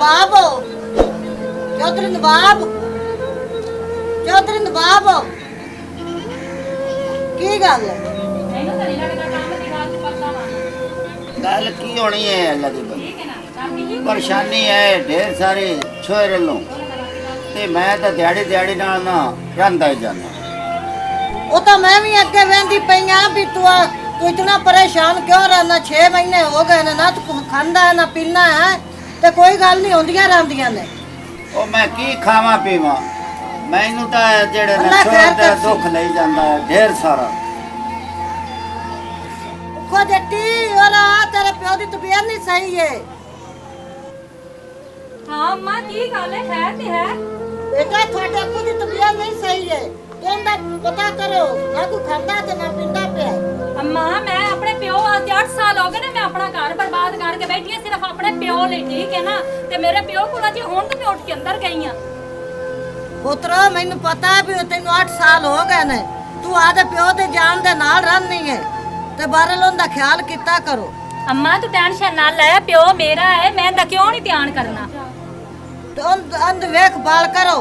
नवाब हो चौधरी नवाब की गल है गल की होनी है अल्लाह दी बंदी परेशानी है ढेर सारी छोरे लो ते मैं तो दिहाड़ी नाल ना रंदा ही जाना वो तो मैं भी अगे वेंदी पई भी तू इतना परेशान क्यों रहना 6 महीने हो गए ना तू खांदा है ना पीना है ते कोई गल नहीं होंदियां रहंदियां ने ओ मैं की खावा पीवा मैनू तो जेड़े ने छोड़ दुख लई जांदा है ढेर सारा खो जट्टी और तेरे प्यो दी तबीयत नहीं सही है हाँ अम्मा की गल है खैर ते है बेटा थोड़े अप्पू दी तबीयत नहीं सही है तुम दा पता करो ना तू खांदा ते ना पींदा पिया अम्मा मैं अपने प्यो वास्ते 8 साल हो गए ने मैं अपना घर बर्बाद करके बैठी है सिर्फ अपने प्यो लिए ठीक है ना ते मेरे प्यो कोला जी हुण तो मैं उठ के अंदर गई हां पुत्रा मैनू पता है भी तेनू 8 साल हो गए ने तू आदे प्यो दे जान दे नाल रहनी है ते बारल उनदा ख्याल किता करो अम्मा तू टेंशन ना ले प्यो मेरा है मैं दा क्यों नहीं ध्यान करना ते अंध वेख बाल करो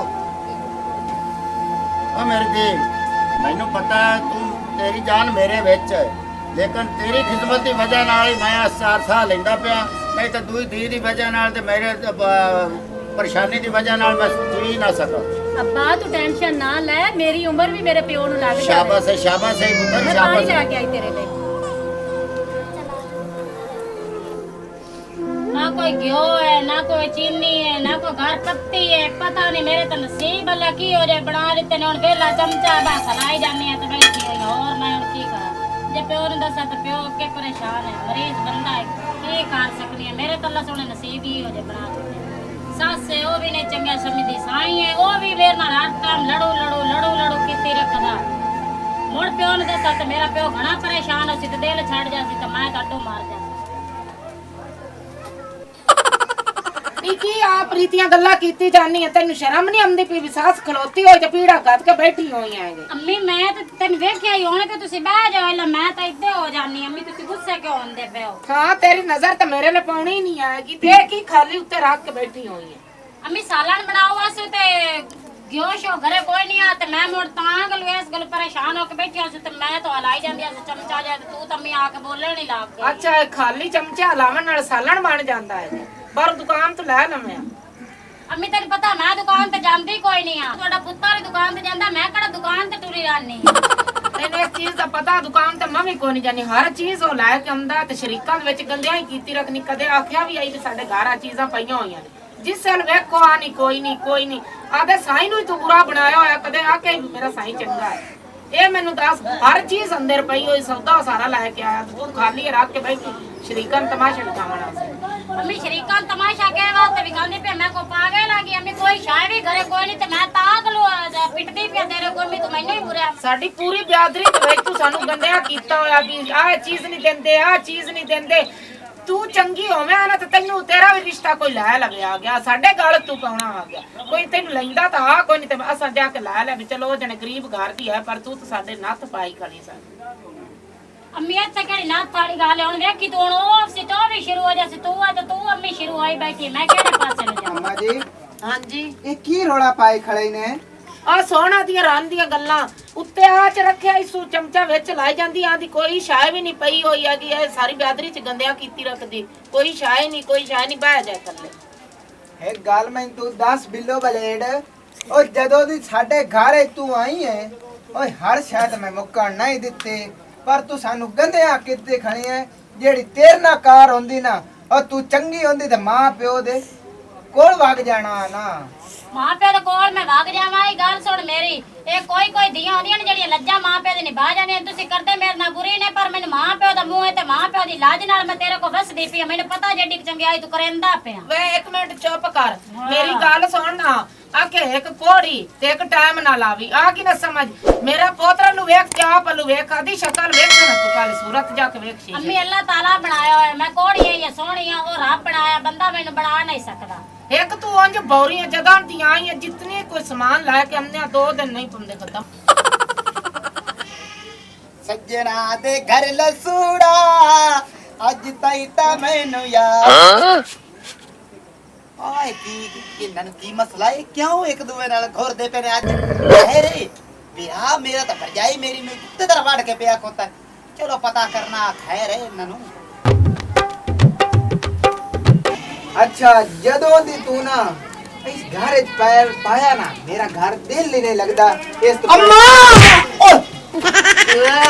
ओ मेरे जी मैनू पता है तू तेरी जान मेरे विच है लेकिन तेरी खिदमत की वजह नाल ही मैं 4 साल लेंदा पिया नहीं तो दूई धी की वजह नाल ते मेरे परेशानी की वजह नाल मैं जी ना सका अब्बा तू टेंशन ना ले मेरी उम्र भी मेरे प्यो नु लग शाबाश है पुत्र मैं पानी लेके आई तेरे लिए ना कोई घ्यो है ना कोई चीनी है ना कोई घर पत्ती है पता नहीं मेरे तो नसीब अल्लाह की हो जाए बना देते ने हुन वेला चमचा बस लाई जानी है तो बैठी हुई और मैं हुन की करा जे प्यो ने दसा तो प्यो के परेशान है मरीज बंदा है की कर सकनी है मेरे तो अल्लाह सोने नसीब ही हो जाए बना देते सस है वो भी नहीं चंगा समझदी साई है वो भी मेरे नाल हर टाइम लड़ू कीती रखदा मुड़ प्यो ने दसा तो मेरा प्यो घना परेशान हो सी ते दिल छड़ जासी तो मैं तो मार जा की आप रीतियां गल्ला कीती जानी है तेन शर्म नहीं आंदी पी विसास खलोती होई ते पीड़ा गद के बैठी होई है अम्मी मैं तो तेन वेखिया ही होने ते तुसी बैठ जाओ ला मैं तो इद्दे हो जानी अम्मी तुसी गुस्से क्यों होंदे पे हो हां तेरी नजर तो मेरे ले पाउनी ही नहीं आएगी ते की खाली उत्ते रख के बैठी होई है अम्मी सालन बनाओ वास्ते ते घ्यो शो घरे कोई नहीं आ ते मैं मुड़ तां गल इस गल परेशान होके बैठी हूं ते मैं तो हलाई जांदी आ चमचा जाए तू तो अम्मी आके बोले नहीं लाग गई अच्छा खाली चमचे हलावन नाल सालन बन जांदा है पर दुकान तो लै लवे अम्मी तेन पता मैं दुकान ते जांदी कोई नहीं आ थोड़ा पुत्तर दुकान ते जांदा मैं कड़ा दुकान ते टुरी रहनी तेने इस चीज दा पता दुकान ते मैं भी कोई नहीं जानी हर चीज हो लै के आंदा ते शरीकां दे विच गंदियां ही कीती रखनी कदे आखिया भी आई कि साडे घर आ चीजां पईयां होईयां ने जिस साल वेखो आ नहीं कोई नहीं आदे साईं नु तू बुरा बनाया होया कदे आके मेरा साईं चंगा है ए मैनू दस हर चीज अंदर पई होई सौदा सारा लै के आया तू खाली रख के बैठी शरीकां तमाशा दिखावण वास्ते अम्मी शरीकां तमाशा के वास्ते भी गांदी पे मैं को पागल लागी अम्मी कोई शाय भी घरे कोई नहीं ते मैं तागलो पिटदी पे तेरे कोई भी तू मैनू ही बुरा साडी पूरी बियादरी ते विच तू सानू गंदिया कीता होया भी आ चीज नहीं देंदे आ चीज नहीं देंदे तू चंगी होवे ना ते तैनू तेरा भी रिश्ता कोई लै लगे आ गया साडे गल तू पाउणा आ गया कोई तैनू लैंदा ता आ कोई नहीं ते असां जाके लै ले चलो ओ जने गरीब घर दी है पर तू तो साडे नथ पाई खड़ी सा अम्मी इत्थे केड़ी नाथ वाली गल हुन वेखी तू हुन ओ सी तो भी शुरू हो जासी तू आ ते तू अम्मी शुरू होई बैठी मैं केड़े पासे ले जाऊं अम्मा जी हां जी ये की रोड़ा पाए खड़े ने आ सोना दी रान दी गल्लां उत्ते आ च रखिया इसू चमचा विच लाई जांदी आंदी कोई शाय भी नहीं पई होई है कि ए सारी बियादरी च गंदिया कीती रखदी कोई शाय नहीं बह जाए थल्ले एक गल मैं तू 10 बिल्लो बलेड ओ जदों दी साडे घर तू आई है ओए हर शायद मैं मुक्कण नहीं दित्ते पर तू सानू गंदिया कीते खणी है जेड़ी तेरे ना कार होंदी ना और तू चंगी होंदी ते मां प्यो दे कोल वग जाना ना मां प्यो दे कोल मैं वग जावां ई गल सुन मेरी ए कोई दियां होंदियां ने जेड़ियां लज्जा मां प्यो दी निभा जांदियां तुसी करदे मेरे नाल बुरी ने पर मैनू मां प्यो दा मुंह है ते मां प्यो दी लाज नाल मैं तेरे को वसदी पई मैनू पता जेडी चंगियाई तू करेंदा पिया वे एक मिनट चुप कर मेरी गल सुन ना आके एक कोड़ी ते एक टाइम ना लावी आ की ना समझ मेरा पोतरा नु वेख क्या पलू वेख आदी शक्ल वेख ना तू काली सूरत जाके वेख सी अम्मी अल्लाह ताला बनाया है मैं कोड़ी है या सोहनी है ओ रब बनाया बंदा मैनू बना नहीं सकदा एक तू अंज बौरियां जगह दी आई है जितने कोई सामान ला के हमने 2 दिन नहीं पुंदे खत्म सज्जना दे घर लसूड़ा अज ताई ता मैनू याद ਆਏ ਕੀ ਇਹਨਾਂ ਨੂੰ ਕੀ ਮਸਲਾ ਹੈ ਕਿਉਂ ਇੱਕ ਦੂਏ ਨਾਲ ਘੁਰਦੇ ਪਏ ਨੇ ਅੱਜ ਹੈ ਰੇ ਵਿਆਹ ਮੇਰਾ ਤਾਂ ਭਰਜਾਈ ਮੇਰੀ ਨੂੰ ਕੁੱਤੇ ਤਰ੍ਹਾਂ ਵੜ ਕੇ ਪਿਆ ਖੋਤਾ ਚਲੋ ਪਤਾ ਕਰਨਾ ਖੈਰ ਹੈ ਇਹਨਾਂ ਨੂੰ ਅੱਛਾ ਜਦੋਂ ਦੀ ਤੂੰ ਨਾ ਇਸ ਘਰ ਵਿੱਚ ਪੈਰ ਪਾਇਆ ਨਾ ਮੇਰਾ ਘਰ ਦਿਲ ਹੀ ਨਹੀਂ ਲੱਗਦਾ ਇਸ ਤੋਂ ਅੰਮਾ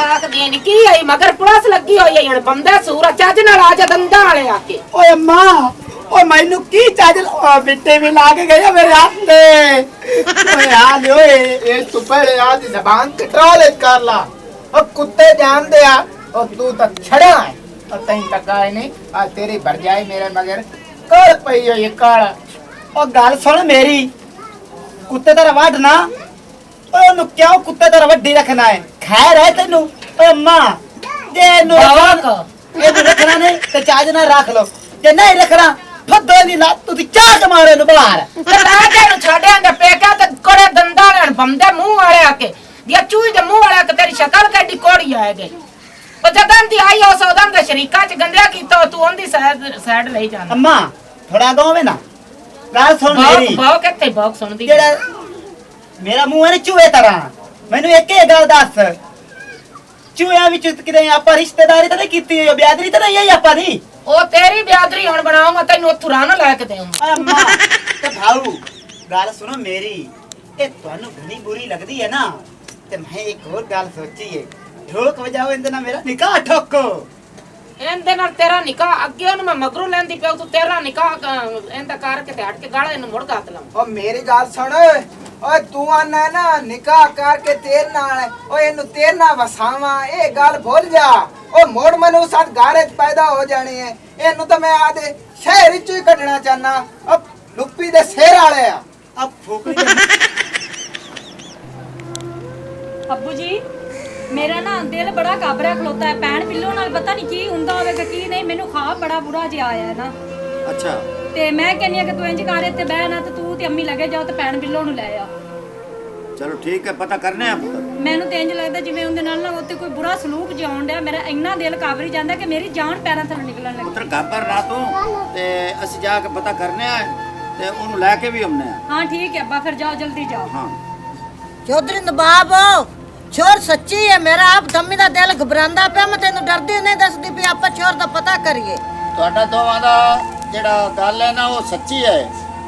ਆਖਦੀ ਨੀ ਕੀ ਆਈ ਮਗਰ ਪੁਲਿਸ ਲੱਗੀ ਹੋਈ ਹੈ ਹੁਣ ਬੰਦਾ ਸੂਰਾ ਚੱਜ ਨਾਲ ਆ ਜਾ ਦੰਦਾਂ ਵਾਲੇ ਆ ਕੇ ਓਏ ਅੰਮਾ ਓਏ ਮੈਨੂੰ ਕੀ ਚਾਜਲ ਓ ਬਿੱਟੇ ਵੀ ਲਾ ਕੇ ਗਏ ਮੇਰੇ ਹੱਥ ਤੇ ਓਏ ਆ ਲਿਓ ਇਹ ਤੂੰ ਪਹਿਲੇ ਆ ਦੀ ਜ਼ਬਾਨ ਕੰਟਰੋਲ ਕਰ ਲਾ ਉਹ ਕੁੱਤੇ ਜਾਣਦੇ ਆ ਉਹ ਤੂੰ ਤਾਂ ਛੜਿਆ ਹੈ ਉਹ ਤੈਂ ਤੱਕਾ ਨਹੀਂ ਆ ਤੇਰੀ ਭਰਜਾਈ ਮੇਰੇ ਮਗਰ ਕੜ ਪਈ ਹੋਈ ਕਾਲ ਓ ਗੱਲ ਸੁਣ ਮੇਰੀ ਕੁੱਤੇ ਦਾ ਵੱਢ ਨਾ ਓਏ ਉਹਨੂੰ ਕਿਉਂ ਕੁੱਤੇ ਦਾ ਵੱਡੀ ਰੱਖਣਾ ਹੈ ਖੈਰ ਹੈ ਤੈਨੂੰ ਓਏ ਅੰਮਾ ਜੇ ਇਹਨੂੰ ਰੱਖਣਾ ਨਹੀਂ ਤੇ ਚਾਜ ਨਾਲ ਰੱਖ ਲੋ ਜੇ ਨਹੀਂ ਰੱਖਣਾ ਫੱਦੋ ਦੀ ਲੱਤ ਤੁਸੀਂ ਚਾਜ ਮਾਰੇ ਨੂੰ ਬਾਹਰ ਤੇ ਲੈ ਕੇ ਨੂੰ ਛੱਡਿਆਂ ਦੇ ਪੇਕਾ ਤੇ ਕੋੜੇ ਦੰਦਾਂ ਵਾਲੇ ਬੰਦੇ ਮੂੰਹ ਵਾਲੇ ਆ ਕੇ ਦਿਆ ਚੂਈ ਦੇ ਮੂੰਹ ਵਾਲੇ ਆ ਕੇ ਤੇਰੀ ਸ਼ਕਲ ਕੱਢੀ ਕੋੜੀ ਆ ਗਈ ਉਹ ਜਦੋਂ ਦੀ ਆਈ ਉਸ ਉਦੋਂ ਦੇ ਸ਼ਰੀਕਾ ਚ ਗੰਦਿਆ ਕੀਤਾ ਤੂੰ ਉਹਦੀ ਸਾਈਡ ਲਈ ਜਾਣਾ ਅੰਮਾ ਥੋੜਾ ਗੋਵੇ ਨਾ ਗੱਲ ਸੁਣ ਮੇਰੀ ਬਾਉ ਕਿੱਥੇ ਬਾਉ ਸੁਣਦੀ ਜਿਹੜਾ ਮੇਰਾ ਮੂੰਹ ਹੈ ਨਾ ਚੂਹੇ ਤਰ੍ਹਾਂ ਮੈਨੂੰ ਇੱਕ ਹੀ ਗੱਲ ਦੱਸ ਚੂਹਿਆਂ ਵਿੱਚ ਕਿਤੇ ਆਪਾਂ ਰਿਸ਼ਤੇਦਾਰੀ ਤਾਂ ਨਹੀਂ ਕੀਤੀ ਹੋਈ ਬਿਆਦਰੀ ਤਾਂ ਨਹੀਂ ਆਈ ਆਪਾਂ ਦੀ ਉਹ ਤੇਰੀ ਬਿਆਦਰੀ ਹੁਣ ਬਣਾਉਂਗਾ ਤੈਨੂੰ ਉੱਥੋਂ ਰਾਂ ਲੈ ਕੇ ਦੇਵਾਂ ਅੰਮਾ ਤੇ ਭਾਊ ਗੱਲ ਸੁਣੋ ਮੇਰੀ ਇਹ ਤੁਹਾਨੂੰ ਘਣੀ ਬੁਰੀ ਲੱਗਦੀ ਹੈ ਨਾ ਤੇ ਮੈਂ ਇੱਕ ਹੋਰ ਗੱਲ ਸੋਚੀ ਏ ਠੋਕ ਵਜਾਓ ਇਹਦੇ ਨਾਲ ਮੇਰਾ ਨਿਕਾਹ ਠੋਕੋ ਇਹਦੇ ਨਾਲ ਤੇਰਾ ਨਿਕਾਹ ਅੱਗੇ ਉਹਨੂੰ ਮੈਂ ਮਗਰੋਂ ਲੈਂਦੀ ਪਿਆ ਤੂੰ ਤੇਰਾ ਨਿਕਾਹ ਇਹਦਾ ਕਰਕੇ ਤੇ ਹਟ ਕੇ ਗਾਲਾਂ ਇਹਨੂੰ ਮੁੜ ਗਾਤ ਲਾਂ ਉਹ ਮੇਰੀ ਗੱਲ ਸੁਣ ਓਏ ਤੂੰ ਆਨਾ ਨਾ ਨਿਕਾਹ ਕਰਕੇ ਤੇਰੇ ਨਾਲ ਓਏ ਇਹਨੂੰ ਤੇਰੇ ਨਾਲ ਵਸਾਵਾਂ ਇਹ ਗੱਲ ਭੁੱਲ ਜਾ ਉਹ ਮੋੜ ਮਨੂ ਸਾਥ ਘਰ ਵਿੱਚ ਪੈਦਾ ਹੋ ਜਾਣੀ ਹੈ ਇਹਨੂੰ ਤਾਂ ਮੈਂ ਆਦੇ ਸ਼ਹਿਰ ਵਿੱਚ ਹੀ ਕੱਢਣਾ ਚਾਹਨਾ ਅਬ ਲੁੱਪੀ ਦੇ ਸ਼ੇਰ ਵਾਲੇ ਆ ਅਬ ਫੋਕਰੀ ਅੱਬੂ ਜੀ ਮੇਰਾ ਨਾ ਦਿਲ ਬੜਾ ਕਾਬਰਿਆ ਖਲੋਤਾ ਹੈ ਪੈਣ ਪਿੱਲੋ ਨਾਲ ਪਤਾ ਨਹੀਂ ਕੀ ਹੁੰਦਾ ਹੋਵੇਗਾ ਕੀ ਨਹੀਂ ਮੈਨੂੰ ਖਾਬ ਬੜਾ ਬੁਰਾ ਜਿਹਾ ਆਇਆ ਹੈ ਨਾ ਅੱਛਾ ਤੇ ਮੈਂ ਕਹਿੰਨੀ ਆ ਕਿ ਤੂੰ ਇੰਜ ਕਰ ਇੱਥੇ ਬਹਿ ਨਾ ਤੇ ਤੂੰ ਤੇ ਅੰਮੀ ਲੱਗੇ ਜਾਓ ਤੇ ਪੈਣ ਪਿੱਲੋ ਨੂੰ ਲੈ ਆ ਚਲੋ ਠੀਕ ਹੈ ਪਤਾ ਕਰਨੇ ਆ ਪੁੱਤਰ ਮੈਨੂੰ ਤੇ ਇੰਜ ਲੱਗਦਾ ਜਿਵੇਂ ਉਹਦੇ ਨਾਲ ਨਾ ਉੱਤੇ ਕੋਈ ਬੁਰਾ ਸਲੂਕ ਜਿਉਣ ਡਿਆ ਮੇਰਾ ਇੰਨਾ ਦਿਲ ਕਾਬਰੀ ਜਾਂਦਾ ਕਿ ਮੇਰੀ ਜਾਨ ਪੈਰਾਂ ਥੱਲੋਂ ਨਿਕਲਣ ਲੱਗੀ ਪੁੱਤਰ ਘਾਬਰ ਨਾ ਤੂੰ ਤੇ ਅਸੀਂ ਜਾ ਕੇ ਪਤਾ ਕਰਨੇ ਆ ਤੇ ਉਹਨੂੰ ਲੈ ਕੇ ਵੀ ਆਉਣੇ ਆ ਹਾਂ ਠੀਕ ਹੈ ਅੱਬਾ ਫਿਰ ਜਾਓ ਜਲਦੀ ਜਾਓ ਹਾਂ ਚੌਧਰੀ ਨਵਾਬ ਛੋਰ ਸੱਚੀ ਹੈ ਮੇਰਾ ਆਪ ਧੰਮੀ ਦਾ ਦਿਲ ਘਬਰਾਉਂਦਾ ਪਿਆ ਮੈਂ ਤੈਨੂੰ ਡਰਦੀ ਨਹੀਂ ਦੱਸਦੀ ਵੀ ਆਪਾਂ ਛੋਰ ਦਾ ਪਤਾ ਕਰੀਏ ਤੁਹਾਡਾ ਦੋਵਾਂ ਦਾ ਜਿਹੜਾ ਗੱਲ ਹੈ ਨਾ ਉਹ ਸੱਚੀ ਹੈ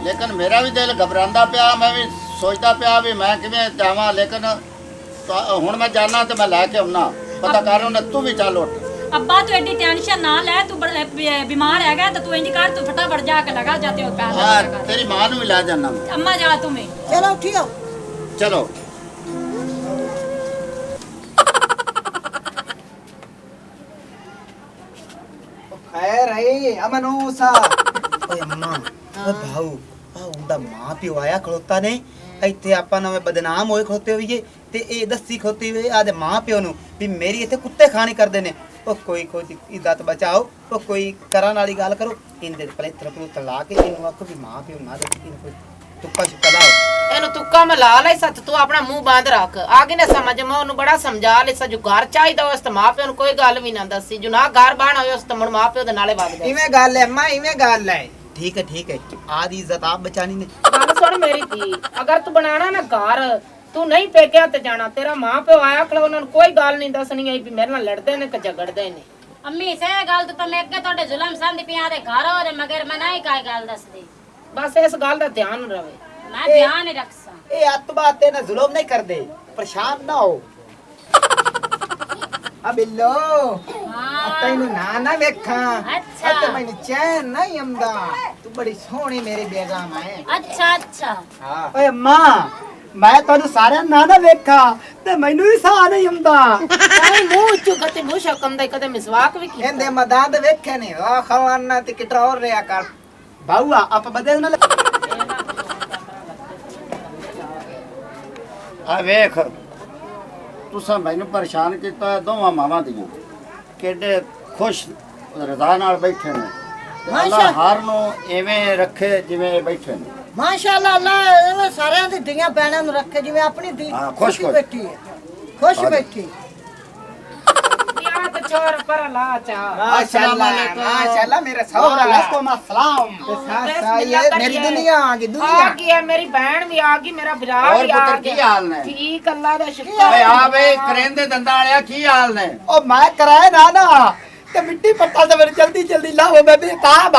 ਲੇਕਿਨ ਮੇਰਾ ਵੀ ਦਿਲ ਘਬਰਾਉਂਦਾ ਪਿਆ ਮੈਂ ਵੀ ਸੋਚਦਾ ਪਿਆ ਵੀ ਮੈਂ ਕਿਵੇਂ ਜਾਵਾਂ ਲੇਕਿਨ ਹੁਣ ਮੈਂ ਜਾਣਾ ਤੇ ਮੈਂ ਲੈ ਕੇ ਆਉਣਾ ਪਤਾ ਕਰ ਉਹਨੇ ਤੂੰ ਵੀ ਚੱਲ ਉੱਠ ਅੱਬਾ ਤੂੰ ਐਡੀ ਟੈਨਸ਼ਨ ਨਾ ਲੈ ਤੂੰ ਬਿਮਾਰ ਹੈਗਾ ਤੇ ਤੂੰ ਇੰਜ ਕਰ ਤੂੰ ਫਟਾਫਟ ਜਾ ਕੇ ਲਗਾ ਜਾਤੇ ਹੋ ਪੈਰ ਹਾਂ ਲਗਾ ਤੇਰੀ ਮਾਂ ਨੂੰ ਵੀ ਲੈ ਜਾਣਾ ਅੰਮਾ ਜਾ ਤੂੰ ਮੈਂ ਚਲੋ ਉਠਿਓ ਚਲੋ ਖੈਰ ਹੈ ਅਮਨੂਸਾ ਓਏ ਅੰਮਾ ਓ ਭਾਊ ਆ ਉਹਦਾ ਮਾਂ ਪਿਓ ਆਇਆ ਖਲੋਤਾ ਨੇ ਇੱਥੇ ਆਪਾਂ ਨਵੇਂ ਬਦਨਾਮ ਹੋਏ ਖਲੋਤੇ ਹੋਈਏ ਤੇ ਇਹ ਦੱਸੀ ਖੋਤੀ ਹੋਏ ਆਦੇ ਮਾਂ ਪਿਓ ਨੂੰ ਵੀ ਮੇਰੀ ਇੱਥੇ ਕੁੱਤੇ ਖਾਣੀ ਕਰਦੇ ਨੇ ਉਹ ਕੋਈ ਇੱਜ਼ਤ ਬਚਾਓ ਉਹ ਕੋਈ ਕਰਨ ਵਾਲੀ ਗੱਲ ਕਰੋ ਇਹਦੇ ਪਲੇਤਰ ਪਲੂਤਰ ਲਾ ਕੇ ਇਹਨੂੰ ਆਖੋ ਵੀ ਮਾਂ ਪਿਓ ਨਾ ਦੇ ਕੋਈ ਤੁੱਕਾ ਛੁੱਕਾ ਲਾਓ ਇਹਨੂੰ ਤੁੱਕਾ ਮੈਂ ਲਾ ਲਈ ਸੱਤ ਤੂੰ ਆਪਣਾ ਮੂੰਹ ਬੰਦ ਰੱਖ ਆਗੇ ਨਾ ਸਮਝ ਮੈਂ ਉਹਨੂੰ ਬੜਾ ਸਮਝਾ ਲਈ ਸਜੂ ਘਰ ਚਾਹੀਦਾ ਉਸ ਤੇ ਮਾਂ ਪਿਓ ਨੂੰ ਕੋਈ ਗੱਲ ਵੀ ਨਾ ਦੱਸੀ ਜੋ ਨਾ ਘਰ ਬਾਣ ਹੋਇਆ ਉਸ ਤੇ ਮੁੜ ਮਾਂ ਪਿਓ ਦੇ ਨਾਲੇ ਵਗ ਜਾ ਇਵੇਂ ਗੱਲ ਹੈ ਮਾਂ ਇਵੇਂ ਗੱਲ ਹੈ ਠੀਕ ਹੈ ਆਦੀ ਇੱਜ਼ਤ ਆਪ ਬਚਾਣੀ ਨੇ ਗੱਲ ਸੁਣ ਮੇਰੀ ਧੀ ਅਗਰ ਤੂੰ ਬਣਾਣਾ ਨਾ ਘਰ ਤੂੰ ਨਹੀਂ ਪੇਕਿਆ ਤੇ ਜਾਣਾ ਤੇਰਾ ਮਾਂ ਪਿਓ ਆਇਆ ਖਲੋ ਉਹਨਾਂ ਨੂੰ ਕੋਈ ਗੱਲ ਨਹੀਂ ਦੱਸਣੀ ਆਈ ਵੀ ਮੇਰੇ ਨਾਲ ਲੜਦੇ ਨੇ ਕਿ ਝਗੜਦੇ ਨੇ ਅੰਮੀ ਸੇ ਗੱਲ ਤਾਂ ਮੈਂ ਅੱਗੇ ਤੁਹਾਡੇ ਜ਼ੁਲਮ ਸੰਦੀ ਪਿਆ ਦੇ ਘਰ ਹੋ ਰੇ ਮਗਰ ਮੈਂ ਨਹੀਂ ਕਾਈ ਗੱਲ ਦੱਸਦੀ ਬਸ ਇਸ ਗੱਲ ਦਾ ਧਿਆਨ ਰਵੇ ਮੈਂ ਧਿਆਨ ਹੀ ਰੱਖਸਾਂ ਇਹ ਅੱਤਬਾਤ ਤੇ ਨਾ ਜ਼ੁਲਮ ਨਹੀਂ ਕਰਦੇ ਪਰੇਸ਼ਾਨ ਨਾ ਹੋ ਆ ਬਿੱਲੋ ਹਾਂ ਤੈਨੂੰ ਨਾ ਵੇਖਾਂ ਅੱਛਾ। ਤੇ ਮੈਨੂੰ ਚੈਨ ਨਹੀਂ ਆਉਂਦਾ ਤੂੰ ਬੜੀ ਸੋਹਣੀ ਮੇਰੀ ਬੇਗਮ ਹੈ ਅੱਛਾ ਹਾਂ ਓਏ ਮਾਂ ਮੈਂ ਤੁਹਾਨੂੰ ਸਾਰਿਆਂ ਨਾ ਵੇਖਾਂ ਤੇ ਮੈਨੂੰ ਵੀ ਸਾਹ ਨਹੀਂ ਆਉਂਦਾ ਕੋਈ ਮੂੰਹ ਚੋਂ ਕਦੇ ਮੂੰਹ ਸ਼ਕਮ ਦਾ ਕਦੇ ਮਿਸਵਾਕ ਵੀ ਕੀਤਾ ਇਹਦੇ ਮਦਦ ਵੇਖੇ ਨੇ ਆ ਖਵਾਨਾ ਤੇ ਕਿਟਰੋਰ ਰਿਆ ਕਰ ਬਾਊਆ ਆਪ ਬਦਲ ਨਾ ਆ ਵੇਖ ਤੁਸੀਂ ਮੈਨੂੰ ਪਰੇਸ਼ਾਨ ਕੀਤਾ ਦੋਵਾਂ ਮਾਵਾਂ ਦੀਆਂ ਕਿੱਡੇ ਖੁਸ਼ ਰਜ਼ਾ ਨਾਲ ਬੈਠੇ ਨੇ ਤੇ ਅੱਲਾਹ ਹਰ ਨੂੰ ਐਵੇਂ ਰੱਖੇ ਜਿਵੇਂ ਇਹ ਬੈਠੇ ਨੇ ਮਾਸ਼ਾਅੱਲਾ ਅੱਲਾ ਇਹ ਸਾਰਿਆਂ ਦੀ ਧੀਆਂ ਭੈਣਾਂ ਨੂੰ ਰੱਖੇ ਜਿਵੇਂ ਆਪਣੀ ਧੀ ਹਾਂ, ਖੁਸ਼ ਬੈਠੀ ਹੈ ਖੁਸ਼ ਬੈਠੀ ਯਾਰ ਤੇ छोड़ पर ला चा माशाल्लाह माशाल्लाह मेरा सौरा वालेकुम अस्सलाम। ये मेरी दुनिया आ गई दुनिया आ गई है, मेरी बहन भी आ गई, मेरा भरा और भी आ पुत्र की गया। हाल ने ठीक अल्लाह दा ਓਏ शुक्र ਆ ਵੇ ਕਰੇਂਦੇ ਦੰਦਾਂ ਵਾਲਿਆ ਕੀ ਹਾਲ ਨੇ ओ मैं कराए ना ते मिट्टी पत्ता ते मेरी जल्दी जल्दी लाओ मैं बेताब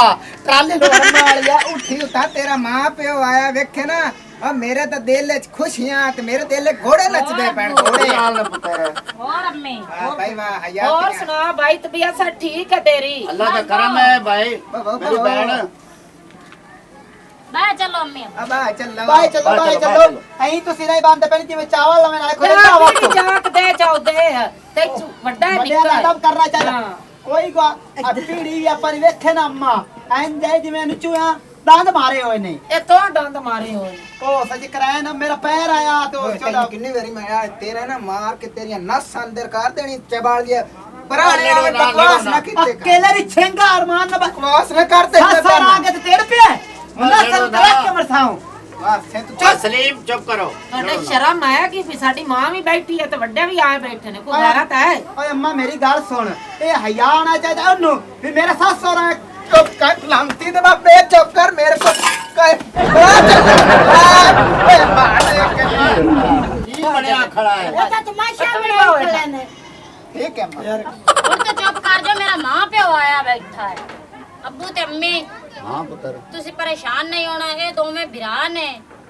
ट्राले लो वालिया उठी उठा तेरा मां प्यो आया वेखे ना और मेरे तो दिल च खुशियां ते मेरे दिल च घोड़े नचदे पैण घोड़े ਕੀ ਹਾਲ ਨੇ ਪੁੱਤਰ और अम्मी हाँ भाई वाह और हयात सुना भाई तबीयत सब ठीक है तेरी ਅੱਲਾ ਦਾ ਕਰਮ ਹੈ ਭਾਈ ਮੇਰੀ ਭੈਣ बाय चलो अम्मी अब आ चल बाय चलो बाय चलो अहीं ਤੁਸੀਂ ਨਹੀਂ ਬੰਦ ਪੈਣ ਜਿਵੇਂ ਚਾਵਲ ਲਵੇਂ ਨਾਲ ਖੋਲੇ तेरा ਚਾਵਾ भी जाक दे जाओ दे ते ਵੱਡਾ ਵੱਡਿਆਂ ਦਾ ਨਿੱਕਾ ਅਦਬ ਕਰਨਾ ਚਾਹੀਦਾ ਹਾਂ। ਕੋਈ ਗਾ ਪੀੜੀ ਵੀ ਆਪਾਂ ਨੇ ਵੇਖੇ ਨਾ ਅੰਮਾ ਐਂ ਜਿਵੇਂ ਨਚੂਆ ਦੰਦ ਮਾਰੇ ਹੋਏ ਨੇ ਇਹ ਤੋਂ ਦੰਦ ਮਾਰੇ ਹੋਏ ਉਹ ਸੱਚ ਕਰਾਇਆ ਨਾ ਮੇਰਾ ਪੈਰ ਆਇਆ ਤੇ ਉਹ ਚੋਦਾ कितनी बारी मैं यार तेरा ना मार के तेरी नस अंदर कर देनी चबाल दिया पराने में बकवास ना कीते कर ਅਕੇਲੇ ਦੀ ਛੇਂਗਾ ਅਰਮਾਨ ਨਾ बकवास ना करते ਸਾਰਾ ਆ ਕੇ ਤੇ ਤੇੜ ਪਿਆ ਮੁੰਡਾ ਸਰ ਤਰਕ ਕੇ ਮਰਸਾਉ बस से तू ਤਸਲੀਮ ਚੁੱਪ ਕਰੋ ਤੁਹਾਡੇ ਸ਼ਰਮ ਹੈ ਕਿ ਵੀ ਸਾਡੀ ਮਾਂ ਵੀ ਬੈਠੀ ਹੈ ਤੇ ਵੱਡੇ ਵੀ ਆਏ ਬੈਠੇ ਨੇ ਕੋਈ ਗੈਰਤ ਹੈ ਓਏ ਅੰਮਾ ਮੇਰੀ ਗੱਲ ਸੁਣ ਇਹ ਹਯਾ ਆਣਾ ਚਾਹੀਦਾ ਉਹਨੂੰ ਵੀ ਮੇਰਾ ਸੱਸ ਸੋਹਰਾ चुप कर लामती दे बाप बे चुप कर मेरे को ਕੀ ਬਣਿਆ ਖੜਾ ਹੈ ਉਹ ਤਾਂ ਤਮਾਸ਼ਾ ਵੀ ਦੇਖ ਲੈਣੇ ठीक है अम्मा ਹੁਣ ਤਾਂ ਚੁੱਪ ਕਰ ਜਾ ਮੇਰਾ ਮਾਂ ਪਿਓ ਆਇਆ ਬੈਠਾ ਹੈ ਅੱਬੂ ਤੇ ਅੰਮੀ ਹਾਂ ਪੁੱਤਰ ਤੁਸੀਂ ਪਰੇਸ਼ਾਨ ਨਹੀਂ ਹੋਣਾ ਇਹ ਦੋਵੇਂ ਭਰਾ ਨੇ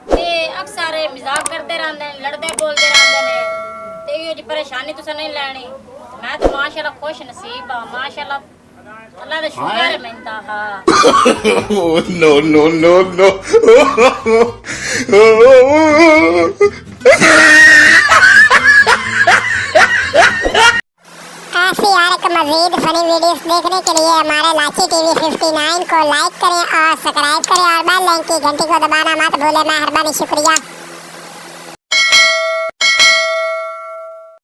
ਤੇ ਅਕਸਰ ਇਹ ਮਜ਼ਾਕ ਕਰਦੇ ਰਹਿੰਦੇ ਨੇ ਲੜਦੇ ਬੋਲਦੇ ਰਹਿੰਦੇ ਨੇ ਤੇ ਇਹ ਜੀ ਪਰੇਸ਼ਾਨੀ ਤੁਸੀਂ ਨਹੀਂ ਲੈਣੀ ਮੈਂ ਤਾਂ ਮਾਸ਼ਾਅੱਲਾ ਖੁਸ਼ ਨਸੀਬ ਆ ਮਾਸ਼ਾਅੱਲਾ ਅੱਲਾ ਦਾ ਸ਼ੁਕਰ ਹੈ ਮੈਂ ਤਾਂ ਹਾਂ Oh, no, no, no, no. ऐसी यार एक मज़ीद फनी वीडियोस देखने के लिए हमारे लाची टीवी 59 को लाइक करें और सब्सक्राइब करें और बेल आइकन की घंटी को दबाना मत भूलें। मेहरबानी शुक्रिया।